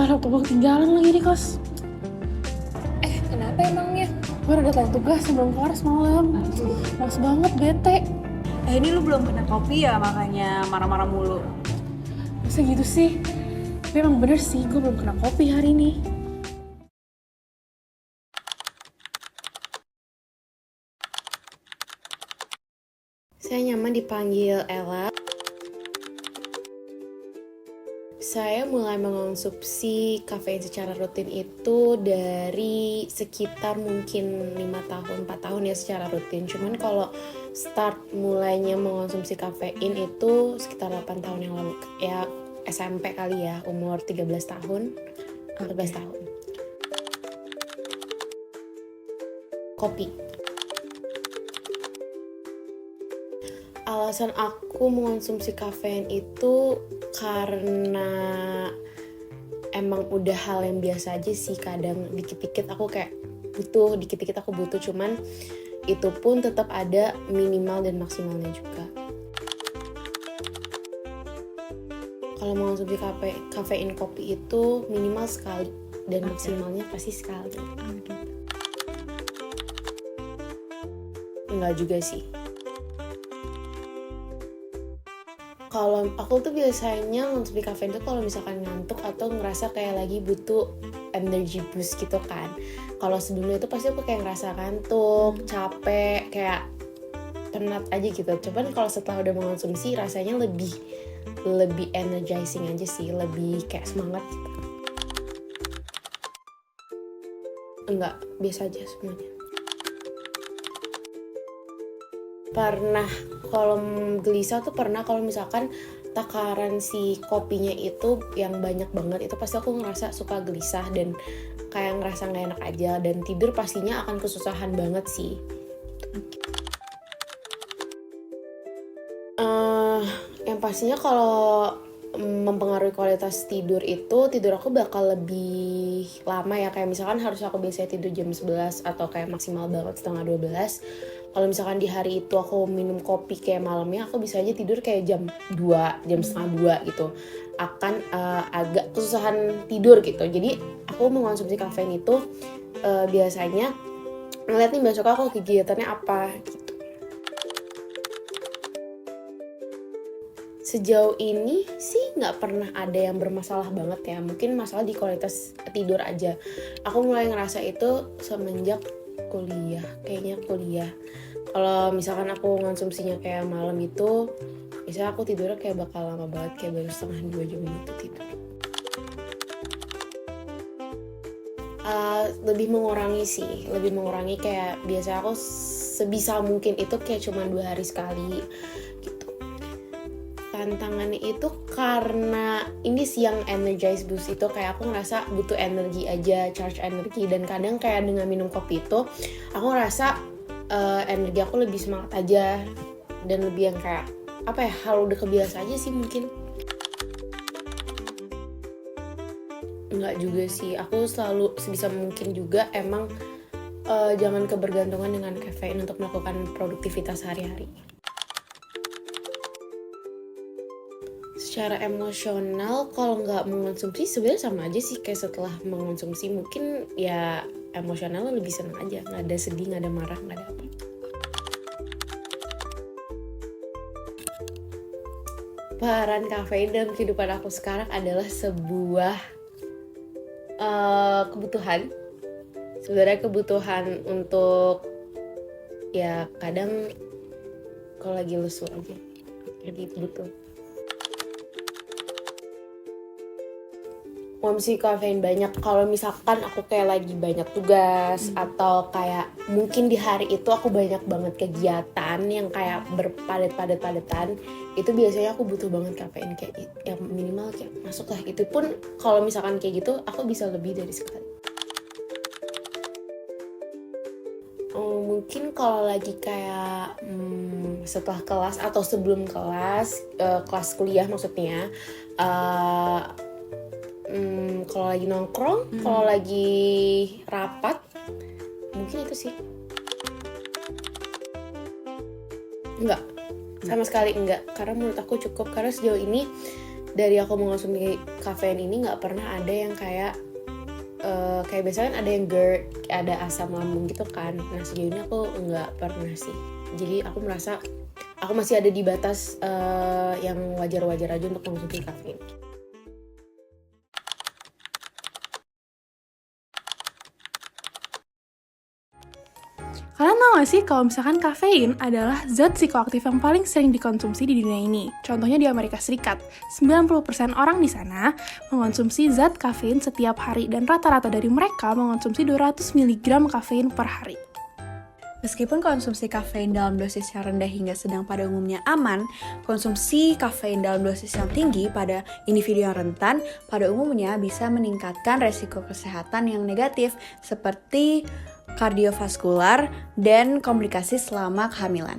laptop ketinggalan lagi di kelas. Kenapa emangnya? Gue udah deadline tugas sebelum kelar semalam. Males banget, bete. Ini lu belum kena kopi ya, makanya marah-marah mulu. Masa gitu sih? Tapi emang bener sih, gue belum kena kopi hari ini. Saya nyaman dipanggil Ella. Saya mulai mengonsumsi kafein secara rutin itu dari sekitar mungkin 5 tahun, 4 tahun ya secara rutin. Cuman kalau start mulainya mengonsumsi kafein itu sekitar 8 tahun yang lalu. Ya SMP kali ya, umur 13 tahun, 14 tahun. Kopi. Alasan aku mengonsumsi kafein itu karena emang udah hal yang biasa aja sih. Kadang dikit-dikit aku kayak butuh, dikit-dikit aku butuh. Cuman itu pun tetap ada minimal dan maksimalnya juga. Kalau mengonsumsi kafein kopi itu minimal sekali dan maksimalnya pasti sekali. Enggak juga sih. Kalau aku tuh biasanya mengonsumsi kafein tuh kalau misalkan ngantuk atau ngerasa kayak lagi butuh energy boost gitu kan. Kalau sebelumnya itu pasti aku kayak ngerasa ngantuk, capek, kayak penat aja gitu. Cuman kalau setelah udah mengonsumsi rasanya lebih energizing aja sih, lebih kayak semangat gitu. Enggak, biasa aja semuanya. Pernah, kalau gelisah tuh pernah kalau misalkan takaran si kopinya itu yang banyak banget, itu pasti aku ngerasa suka gelisah dan kayak ngerasa gak enak aja, dan tidur pastinya akan kesusahan banget sih. Yang pastinya kalau mempengaruhi kualitas tidur itu, tidur aku bakal lebih lama ya. Kayak misalkan harus aku biasanya tidur jam 11 atau kayak maksimal banget setengah 12. Kalau misalkan di hari itu aku minum kopi kayak malamnya, aku bisa aja tidur kayak jam 2, jam setengah 2 gitu. Akan agak kesusahan tidur gitu. Jadi aku mengonsumsi kafein itu biasanya ngeliat nih besok aku kegiatannya apa gitu. Sejauh ini sih nggak pernah ada yang bermasalah banget ya. Mungkin masalah di kualitas tidur aja. Aku mulai ngerasa itu semenjak kuliah. Kayaknya kuliah. Kalau misalkan aku konsumsinya kayak malam itu, biasanya aku tidurnya kayak bakal lama banget. Kayak baru setengah 2 jam gitu tidur. Lebih mengurangi sih. Lebih mengurangi kayak biasanya aku sebisa mungkin itu kayak cuma 2 hari sekali. Tantangannya itu karena ini sih yang energize boost itu, kayak aku ngerasa butuh energi aja, charge energi, dan kadang kayak dengan minum kopi itu aku ngerasa energi aku lebih semangat aja dan lebih yang kayak apa ya, hal udah kebiasa aja sih mungkin. Enggak juga sih, aku selalu sebisa mungkin juga emang jangan kebergantungan dengan kafein untuk melakukan produktivitas sehari-hari. Secara emosional kalau nggak mengonsumsi sebenarnya sama aja sih kayak setelah mengonsumsi. Mungkin ya emosionalnya lebih senang aja, nggak ada sedih, nggak ada marah, nggak ada apa. Peran kafein dalam kehidupan aku sekarang adalah sebuah kebutuhan. Sebenarnya kebutuhan untuk ya kadang kalau lagi lesu aja, jadi butuh. Konsumsi kafein banyak kalau misalkan aku kayak lagi banyak tugas atau kayak mungkin di hari itu aku banyak banget kegiatan yang kayak berpadat-padatan, itu biasanya aku butuh banget kafein kayak ya minimal kayak masuk lah. Itu pun kalau misalkan kayak gitu aku bisa lebih dari sekali. Mungkin kalau lagi kayak setelah kelas atau sebelum kelas, kelas kuliah maksudnya, kalau lagi nongkrong, kalau lagi rapat, mungkin itu sih. Enggak, sama sekali enggak. Karena menurut aku cukup, karena sejauh ini dari aku mengonsumsi kafein ini nggak pernah ada yang kayak biasanya kan ada yang GERD, ada asam lambung gitu kan. Nah sejauh ini aku nggak pernah sih. Jadi aku merasa aku masih ada di batas yang wajar-wajar aja untuk mengonsumsi kafein. Kalian tau gak sih kalau misalkan kafein adalah zat psikoaktif yang paling sering dikonsumsi di dunia ini? Contohnya di Amerika Serikat, 90% orang di sana mengonsumsi zat kafein setiap hari dan rata-rata dari mereka mengonsumsi 200 mg kafein per hari. Meskipun konsumsi kafein dalam dosis yang rendah hingga sedang pada umumnya aman, konsumsi kafein dalam dosis yang tinggi pada individu yang rentan pada umumnya bisa meningkatkan resiko kesehatan yang negatif seperti kardiovaskular dan komplikasi selama kehamilan.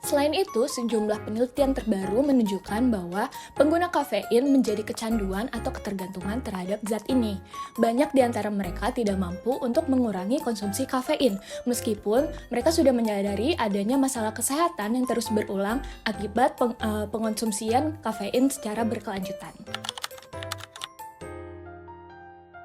Selain itu, sejumlah penelitian terbaru menunjukkan bahwa pengguna kafein menjadi kecanduan atau ketergantungan terhadap zat ini. Banyak di antara mereka tidak mampu untuk mengurangi konsumsi kafein, meskipun mereka sudah menyadari adanya masalah kesehatan yang terus berulang akibat pengonsumsian kafein secara berkelanjutan.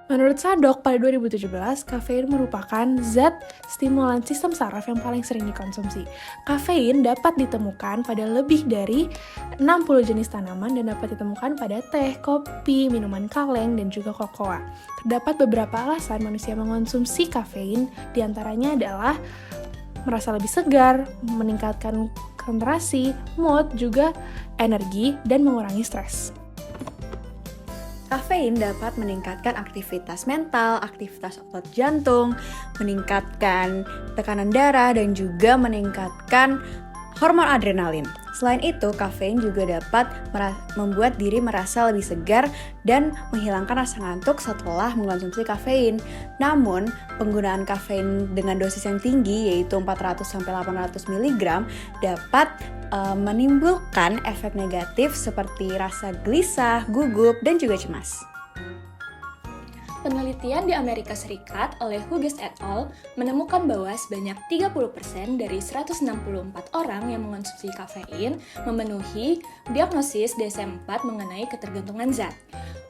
Menurut Sadok, pada 2017, kafein merupakan zat stimulan sistem saraf yang paling sering dikonsumsi. Kafein dapat ditemukan pada lebih dari 60 jenis tanaman dan dapat ditemukan pada teh, kopi, minuman kaleng, dan juga kokoa. Terdapat beberapa alasan manusia mengonsumsi kafein, diantaranya adalah merasa lebih segar, meningkatkan konsentrasi, mood, juga energi, dan mengurangi stres. Kafein dapat meningkatkan aktivitas mental, aktivitas otot jantung, meningkatkan tekanan darah, dan juga meningkatkan hormon adrenalin. Selain itu, kafein juga dapat membuat diri merasa lebih segar dan menghilangkan rasa ngantuk setelah mengkonsumsi kafein. Namun, penggunaan kafein dengan dosis yang tinggi, yaitu 400-800 mg, dapat menimbulkan efek negatif seperti rasa gelisah, gugup, dan juga cemas. Penelitian di Amerika Serikat oleh Hughes et al. Menemukan bahwa sebanyak 30% dari 164 orang yang mengonsumsi kafein memenuhi diagnosis DSM-4 mengenai ketergantungan zat.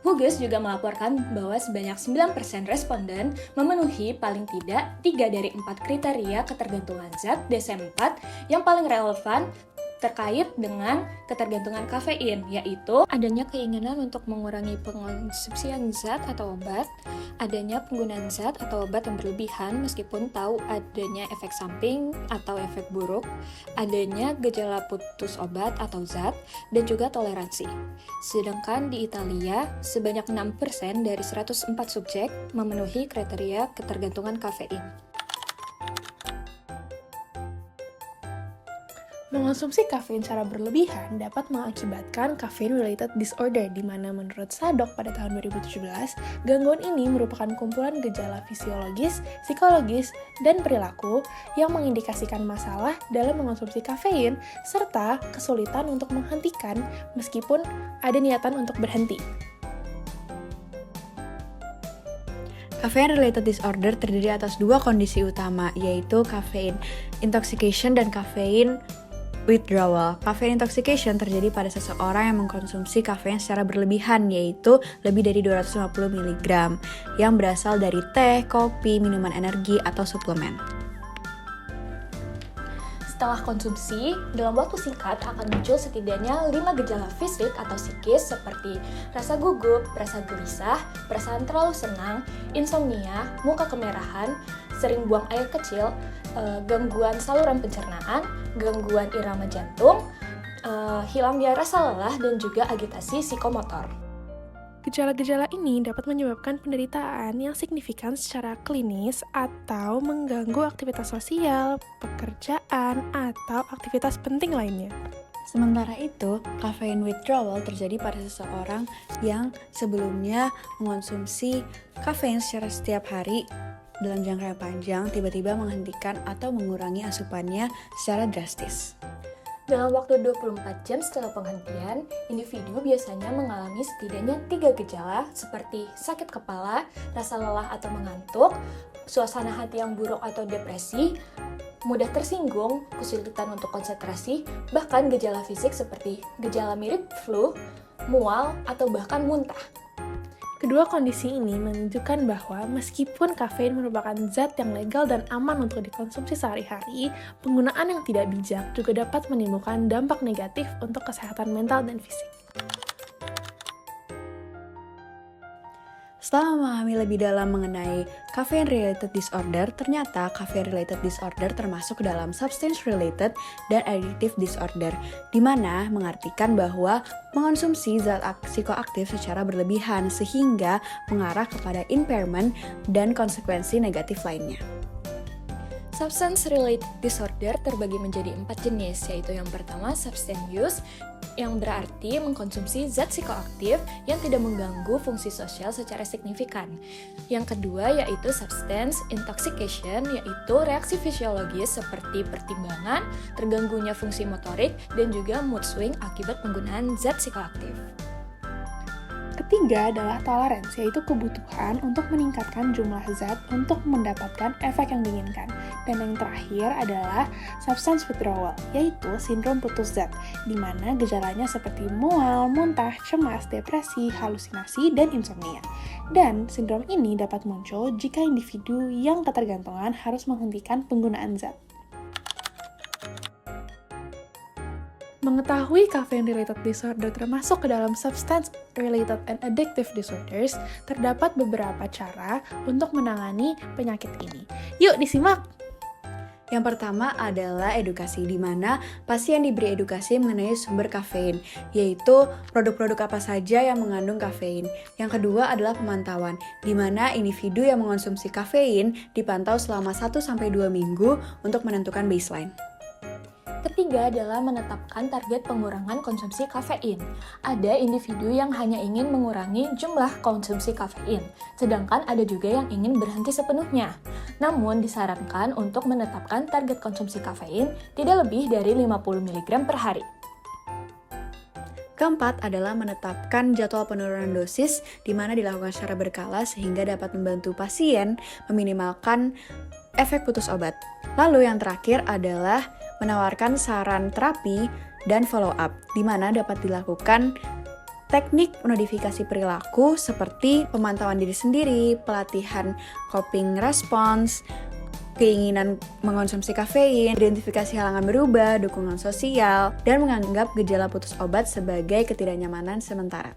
Hughes juga melaporkan bahwa sebanyak 9% responden memenuhi paling tidak 3 dari 4 kriteria ketergantungan zat DSM-4 yang paling relevan terkait dengan ketergantungan kafein, yaitu adanya keinginan untuk mengurangi pengonsumsian zat atau obat, adanya penggunaan zat atau obat yang berlebihan meskipun tahu adanya efek samping atau efek buruk, adanya gejala putus obat atau zat, dan juga toleransi. Sedangkan di Italia, sebanyak 6% dari 104 subjek memenuhi kriteria ketergantungan kafein. Mengonsumsi kafein secara berlebihan dapat mengakibatkan caffeine-related disorder, di mana menurut Sadok pada tahun 2017, gangguan ini merupakan kumpulan gejala fisiologis, psikologis, dan perilaku yang mengindikasikan masalah dalam mengonsumsi kafein, serta kesulitan untuk menghentikan meskipun ada niatan untuk berhenti. Caffeine-related disorder terdiri atas dua kondisi utama, yaitu caffeine intoxication dan caffeine withdrawal. Caffeine intoxication terjadi pada seseorang yang mengkonsumsi kafein secara berlebihan, yaitu lebih dari 250 mg, yang berasal dari teh, kopi, minuman energi, atau suplemen. Setelah konsumsi, dalam waktu singkat akan muncul setidaknya 5 gejala fisik atau psikis seperti rasa gugup, rasa gelisah, perasaan terlalu senang, insomnia, muka kemerahan, sering buang air kecil, gangguan saluran pencernaan, gangguan irama jantung, hilangnya rasa lelah, dan juga agitasi psikomotor. Gejala-gejala ini dapat menyebabkan penderitaan yang signifikan secara klinis atau mengganggu aktivitas sosial, pekerjaan, atau aktivitas penting lainnya. Sementara itu, caffeine withdrawal terjadi pada seseorang yang sebelumnya mengonsumsi kafein secara setiap hari dalam jangka yang panjang, tiba-tiba menghentikan atau mengurangi asupannya secara drastis. Dalam waktu 24 jam setelah penghentian, individu biasanya mengalami setidaknya 3 gejala seperti sakit kepala, rasa lelah atau mengantuk, suasana hati yang buruk atau depresi, mudah tersinggung, kesulitan untuk konsentrasi, bahkan gejala fisik seperti gejala mirip flu, mual, atau bahkan muntah. Kedua kondisi ini menunjukkan bahwa meskipun kafein merupakan zat yang legal dan aman untuk dikonsumsi sehari-hari, penggunaan yang tidak bijak juga dapat menimbulkan dampak negatif untuk kesehatan mental dan fisik. Setelah memahami lebih dalam mengenai caffeine-related disorder, ternyata caffeine-related disorder termasuk dalam substance-related dan addictive disorder, di mana mengartikan bahwa mengonsumsi zat psikoaktif secara berlebihan sehingga mengarah kepada impairment dan konsekuensi negatif lainnya. Substance-related disorder terbagi menjadi 4 jenis, yaitu yang pertama substance use, yang berarti mengkonsumsi zat psikoaktif yang tidak mengganggu fungsi sosial secara signifikan. Yang kedua yaitu substance intoxication, yaitu reaksi fisiologis seperti pertimbangan, terganggunya fungsi motorik, dan juga mood swing akibat penggunaan zat psikoaktif. Ketiga adalah tolerance, yaitu kebutuhan untuk meningkatkan jumlah zat untuk mendapatkan efek yang diinginkan. Dan yang terakhir adalah substance withdrawal, yaitu sindrom putus zat, di mana gejalanya seperti mual, muntah, cemas, depresi, halusinasi, dan insomnia. Dan sindrom ini dapat muncul jika individu yang ketergantungan harus menghentikan penggunaan zat. Mengetahui caffeine-related disorder termasuk ke dalam substance-related and addictive disorders, terdapat beberapa cara untuk menangani penyakit ini. Yuk disimak! Yang pertama adalah edukasi, di mana pasien diberi edukasi mengenai sumber kafein, yaitu produk-produk apa saja yang mengandung kafein. Yang kedua adalah pemantauan, di mana individu yang mengonsumsi kafein dipantau selama 1-2 minggu untuk menentukan baseline. Ketiga adalah menetapkan target pengurangan konsumsi kafein. Ada individu yang hanya ingin mengurangi jumlah konsumsi kafein, sedangkan ada juga yang ingin berhenti sepenuhnya. Namun disarankan untuk menetapkan target konsumsi kafein tidak lebih dari 50 mg per hari. Keempat adalah menetapkan jadwal penurunan dosis, di mana dilakukan secara berkala sehingga dapat membantu pasien meminimalkan efek putus obat. Lalu yang terakhir adalah menawarkan saran terapi dan follow up, di mana dapat dilakukan teknik modifikasi perilaku seperti pemantauan diri sendiri, pelatihan coping response, keinginan mengonsumsi kafein, identifikasi halangan berubah, dukungan sosial, dan menganggap gejala putus obat sebagai ketidaknyamanan sementara.